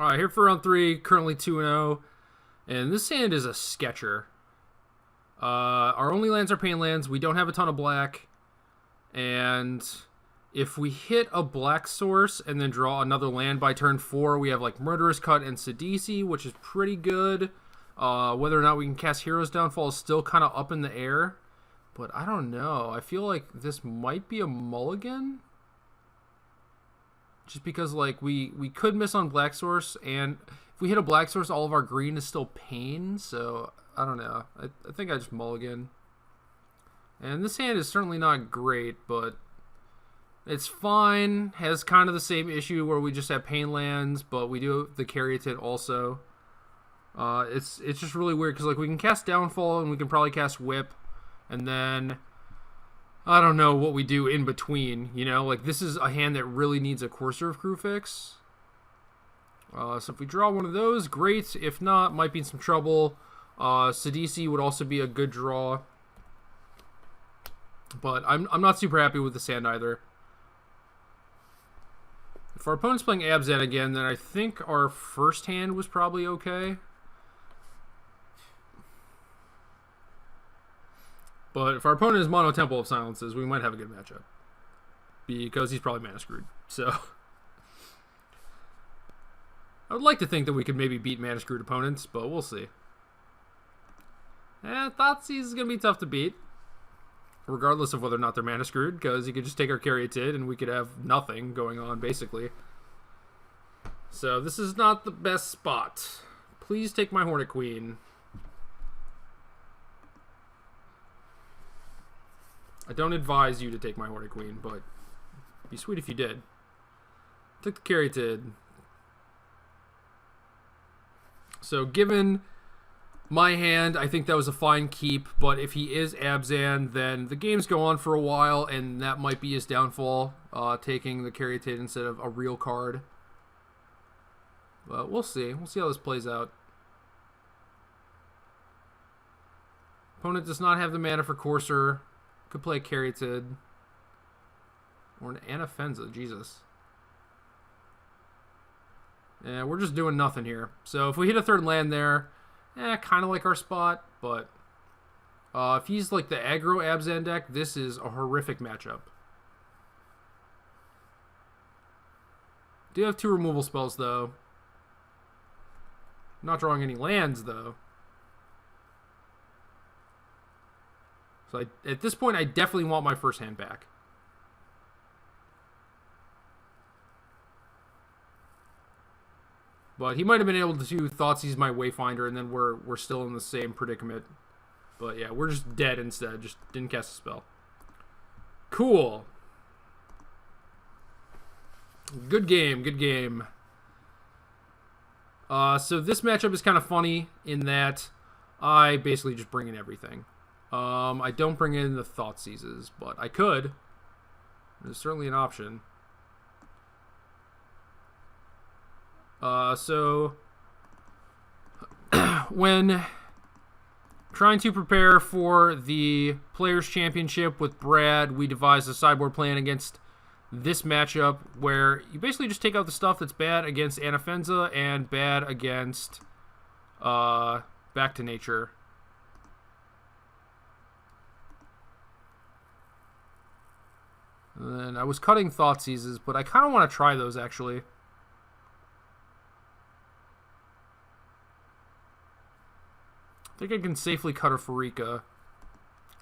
All right, here for round 3, currently 2-0. And this hand is a sketcher. Our only lands are pain lands. We don't have a ton of black. And if we hit a black source and then draw another land by turn 4, we have like Murderous Cut and Sidisi, which is pretty good. Whether or not we can cast Hero's Downfall is still kind of up in the air. But I don't know. I feel like this might be a mulligan. Just because like we could miss on black source, and if we hit a black source, all of our green is still pain. So I don't know. I think I just mulligan. And this hand is certainly not great, but it's fine. Has kind of the same issue where we just have pain lands, but we do the Caryatid also. It's just really weird because like we can cast Downfall and we can probably cast Whip, and then I don't know what we do in between. You know, like this is a hand that really needs a Courser of Crew fix. So if we draw one of those, great. If not, might be in some trouble. Sidisi would also be a good draw. But I'm not super happy with this hand either. If our opponent's playing Abzan again, then I think our first hand was probably okay. But if our opponent is Mono Temple of Silences, we might have a good matchup. Because he's probably mana screwed. So I would like to think that we could maybe beat mana screwed opponents, but we'll see. Thoughtseize is going to be tough to beat. Regardless of whether or not they're mana screwed, because you could just take our Caryatid and we could have nothing going on, basically. So this is not the best spot. Please take my Hornet Queen. I don't advise you to take my Hornet Queen, but it'd be sweet if you did. Took the Caryatid. So given my hand, I think that was a fine keep, but if he is Abzan, then the games go on for a while, and that might be his downfall, taking the Caryatid instead of a real card. But we'll see. We'll see how this plays out. Opponent does not have the mana for Courser. Could play a Caryatid. Or an Anafenza, Jesus. Yeah, we're just doing nothing here. So if we hit a third land there, kind of like our spot, but if he's like the aggro Abzan deck, this is a horrific matchup. Do have 2 removal spells, though. Not drawing any lands, though. So at this point, I definitely want my first hand back. But he might have been able to Thoughtseize my Wayfinder, and then we're still in the same predicament. But yeah, we're just dead instead. Just didn't cast a spell. Cool. Good game, good game. So this matchup is kind of funny in that I basically just bring in everything. I don't bring in the Thoughtseizes, but I could. There's certainly an option. So when trying to prepare for the Players' Championship with Brad, we devised a sideboard plan against this matchup where you basically just take out the stuff that's bad against Anafenza and bad against Back to Nature. And then I was cutting Thoughtseizes, but I kind of want to try those actually. I think I can safely cut a Pharika.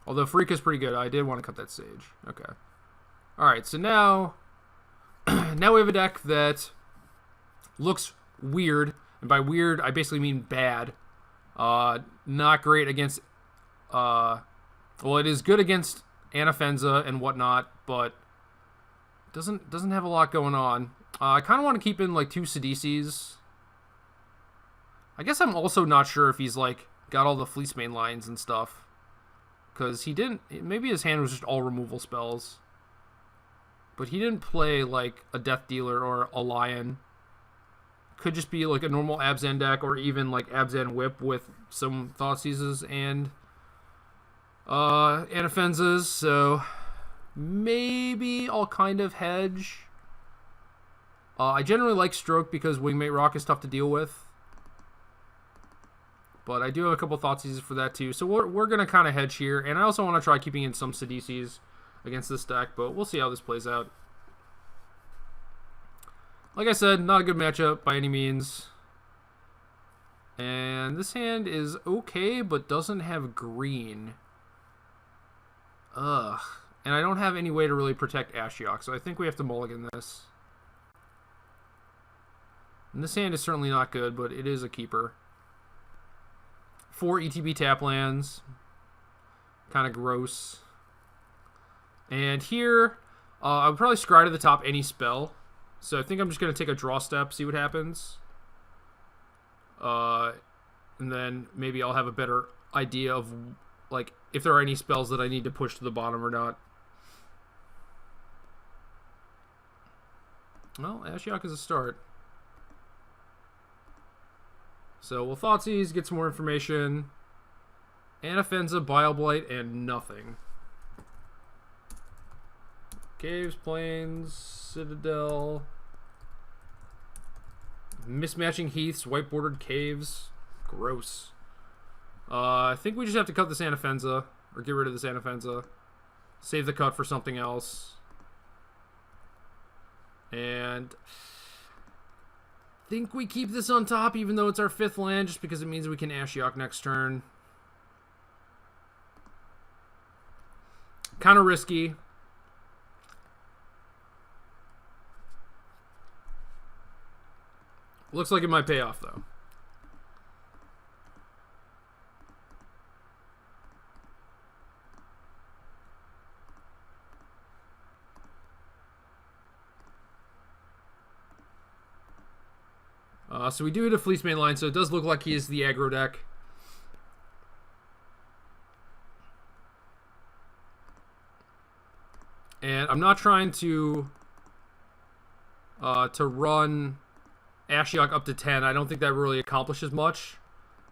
Although Pharika's pretty good, I did want to cut that Sage. Okay. Alright, so now now we have a deck that looks weird. And by weird, I basically mean bad. Not great against well, it is good against Anafenza and whatnot, but doesn't have a lot going on. I kind of want to keep in like 2 Sidisis. I guess I'm also not sure if he's like got all the Fleecemane lines and stuff, because he didn't. Maybe his hand was just all removal spells, but he didn't play like a Death Dealer or a Lion. Could just be like a normal Abzan deck, or even like Abzan Whip with some Thoughtseizes and Anafenzas. So maybe I'll kind of hedge. I generally like Stroke because Wingmate Rock is tough to deal with. But I do have a couple Thoughtseize for that too. So we're going to kind of hedge here. And I also want to try keeping in some Siddices against this deck. But we'll see how this plays out. Like I said, not a good matchup by any means. And this hand is okay, but doesn't have green. Ugh. And I don't have any way to really protect Ashiok, so I think we have to mulligan this. And this hand is certainly not good, but it is a keeper. 4 ETB tap lands. Kind of gross. And here, I would probably scry to the top any spell. So I think I'm just going to take a draw step, see what happens. And then maybe I'll have a better idea of, like, if there are any spells that I need to push to the bottom or not. Well, Ashiok is a start. So we'll Thoughtseize, get some more information. Anafenza, Bile-Blight, and nothing. Caves, Plains, Citadel. Mismatching Heaths, white-bordered Caves. Gross. I think we just have to cut this Anafenza, or get rid of this Anafenza. Save the cut for something else. And I think we keep this on top, even though it's our 5th land, just because it means we can Ashiok next turn. Kind of risky. Looks like it might pay off, though. So we do hit a Fleece main line, so it does look like he is the aggro deck. And I'm not trying to run Ashiok up to 10. I don't think that really accomplishes much.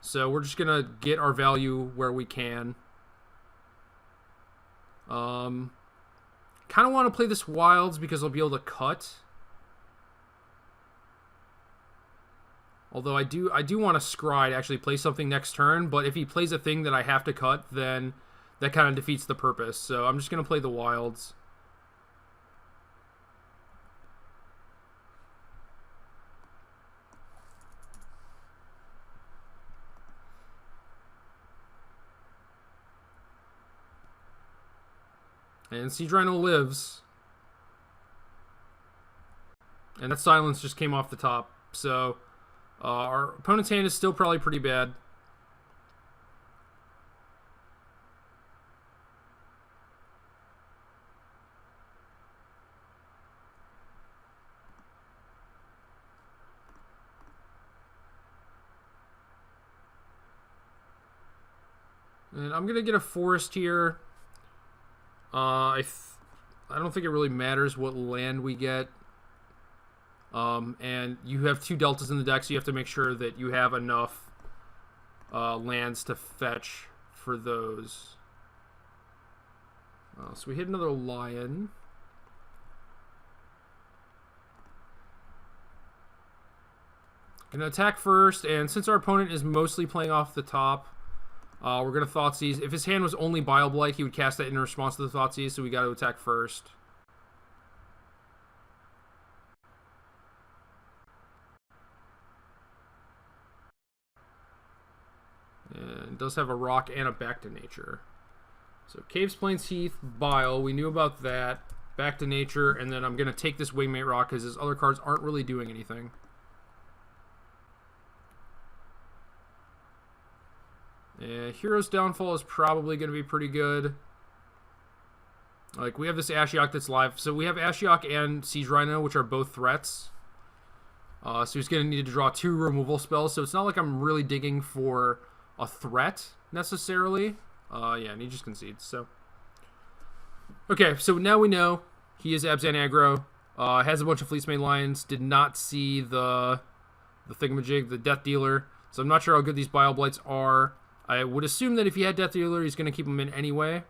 So we're just going to get our value where we can. Kind of want to play this Wilds because I'll be able to cut. Although I do want to scry to actually play something next turn, but if he plays a thing that I have to cut, then that kind of defeats the purpose. So I'm just going to play the Wilds. And Siege Rhino lives. And that silence just came off the top. So our opponent's hand is still probably pretty bad. And I'm going to get a forest here. I don't think it really matters what land we get. And you have 2 deltas in the deck, so you have to make sure that you have enough lands to fetch for those. So we hit another lion. Gonna attack first, and since our opponent is mostly playing off the top, we're going to Thoughtseize. If his hand was only Bile-Blight, he would cast that in response to the Thoughtseize, so we got to attack first. And it does have a rock and a Back to Nature. So Caves, Plains, Heath, Bile, we knew about that. Back to Nature, and then I'm going to take this Wingmate Rock because his other cards aren't really doing anything. Hero's Downfall is probably going to be pretty good. Like, we have this Ashiok that's live. So we have Ashiok and Siege Rhino, which are both threats. So he's going to need to draw 2 removal spells. So it's not like I'm really digging for a threat, necessarily. Yeah, and he just concedes, so. Okay, so now we know he is Abzan aggro. Has a bunch of Fleece Main Lions. Did not see the thingamajig, the Death Dealer. So I'm not sure how good these Bile-Blights are. I would assume that if he had Death Dealer, he's going to keep him in anyway.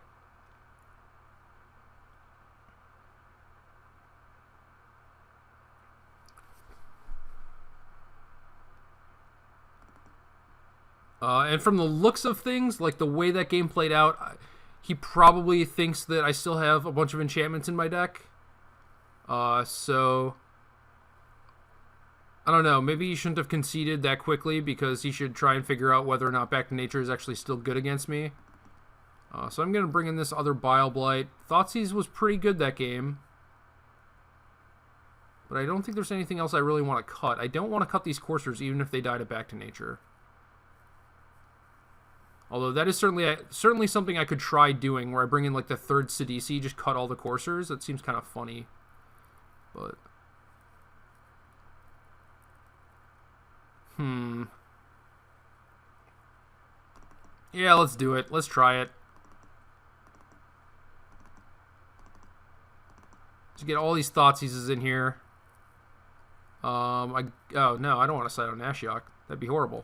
And from the looks of things, like the way that game played out, he probably thinks that I still have a bunch of enchantments in my deck. So I don't know. Maybe he shouldn't have conceded that quickly, because he should try and figure out whether or not Back to Nature is actually still good against me. So I'm going to bring in this other Bile Blight. Thoughtseize was pretty good that game, but I don't think there's anything else I really want to cut. I don't want to cut these coursers even if they die to Back to Nature. Although that is certainly something I could try doing, where I bring in like the third Sidisi, just cut all the coursers. That seems kind of funny. But yeah, let's do it. Let's try it. Just get all these Thoughtseizes in here. Oh no, I don't want to side on Ashiok. That'd be horrible.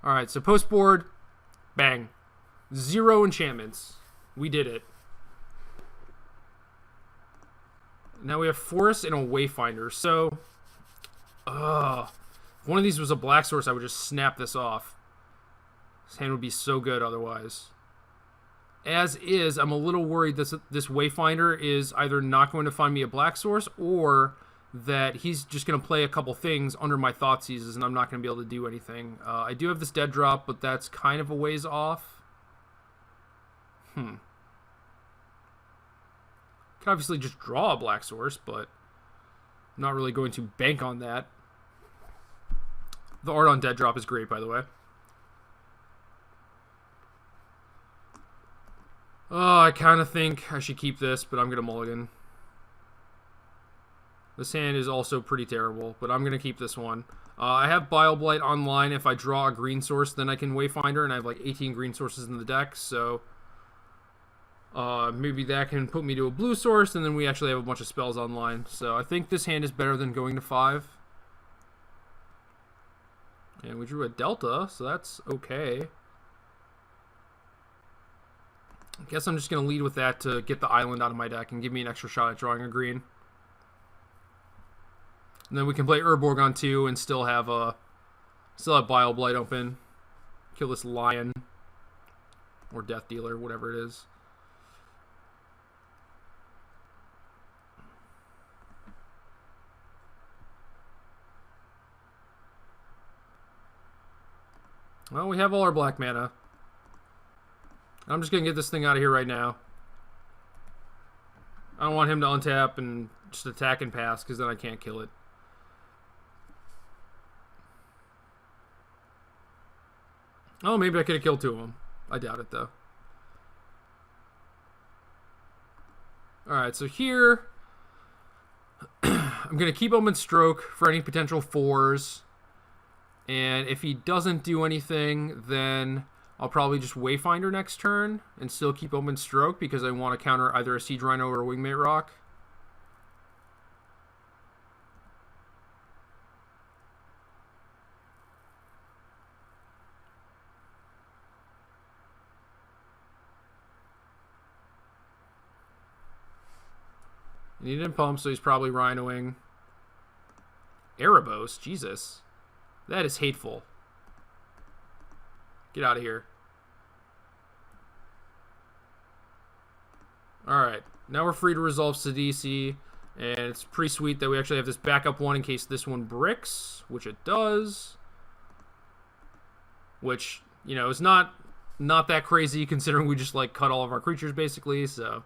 Alright, so post board, bang. 0 enchantments. We did it. Now we have Forest and a Wayfinder. So, if one of these was a black source, I would just snap this off. This hand would be so good otherwise. As is, I'm a little worried this Wayfinder is either not going to find me a black source, or that he's just going to play a couple things under my Thoughtseizes and I'm not going to be able to do anything. I do have this dead drop, but that's kind of a ways off. Could obviously just draw a black source, but I'm not really going to bank on that. The art on dead drop is great, by the way. I kind of think I should keep this, but I'm going to mulligan. This hand is also pretty terrible, but I'm going to keep this one. I have Bile Blight online. If I draw a green source, then I can Wayfinder, and I have like 18 green sources in the deck, so maybe that can put me to a blue source, and then we actually have a bunch of spells online. So I think this hand is better than going to 5. And we drew a Delta, so that's okay. I guess I'm just going to lead with that to get the island out of my deck and give me an extra shot at drawing a green. And then we can play Urborg on 2 and still have Bile Blight open. Kill this Lion. Or Death Dealer, whatever it is. Well, we have all our black mana. I'm just going to get this thing out of here right now. I don't want him to untap and just attack and pass, because then I can't kill it. Oh, maybe I could have killed 2 of them. I doubt it, though. Alright, so here I'm going to keep Omen Stroke for any potential 4s. And if he doesn't do anything, then I'll probably just Wayfinder next turn and still keep Omen Stroke, because I want to counter either a Siege Rhino or a Wingmate Rock. He didn't pump, so he's probably Rhinoing. Erebos? Jesus. That is hateful. Get out of here. Alright. Now we're free to resolve Sidisi. And it's pretty sweet that we actually have this backup one in case this one bricks, which it does. Which, you know, is not that crazy considering we just, like, cut all of our creatures, basically, so...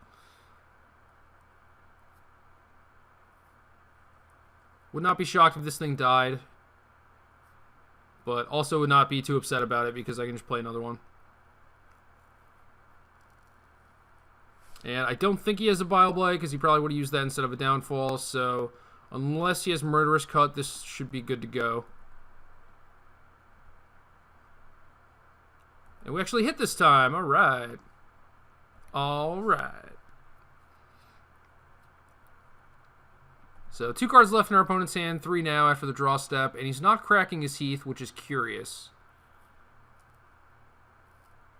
Would not be shocked if this thing died. But also would not be too upset about it because I can just play another one. And I don't think he has a Bile Blight because he probably would have used that instead of a Downfall. So unless he has Murderous Cut, this should be good to go. And we actually hit this time. All right. All right. So 2 cards left in our opponent's hand, 3 now after the draw step, and he's not cracking his Heath, which is curious.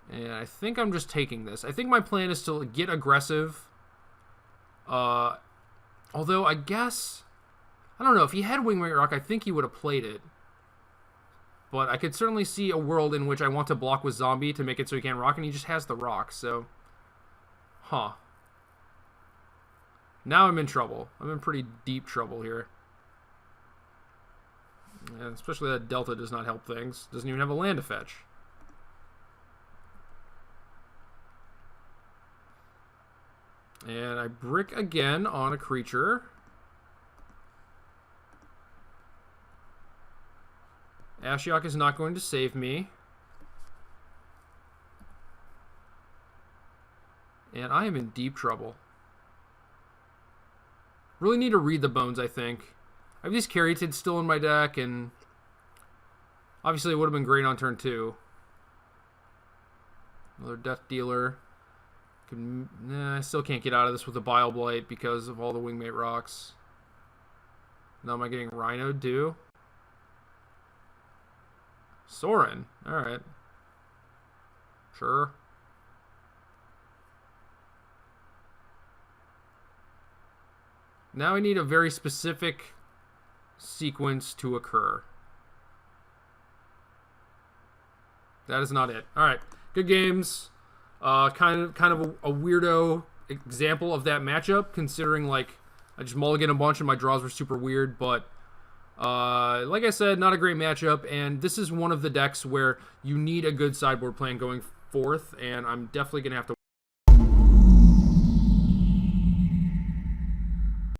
And I think I'm just taking this. I think my plan is to get aggressive. Although I guess, I don't know, if he had Wingmate Rock, I think he would have played it. But I could certainly see a world in which I want to block with Zombie to make it so he can't rock, and he just has the rock, so... Huh. Now I'm in trouble. I'm in pretty deep trouble here. And especially that Delta does not help things. Doesn't even have a land to fetch. And I brick again on a creature. Ashiok is not going to save me. And I am in deep trouble. Really need to read the bones, I think. I have these Caryatids still in my deck, and obviously it would have been great on turn 2. Another Death Dealer. I still can't get out of this with a Bile Blight because of all the Wingmate rocks. Now am I getting Rhino too? Sorin. Alright. Sure. Now I need a very specific sequence to occur. That is not it. Alright. Good games. Kind of a weirdo example of that matchup, considering like I just mulliganed a bunch and my draws were super weird, but like I said, not a great matchup, and this is one of the decks where you need a good sideboard plan going forth, and I'm definitely gonna have to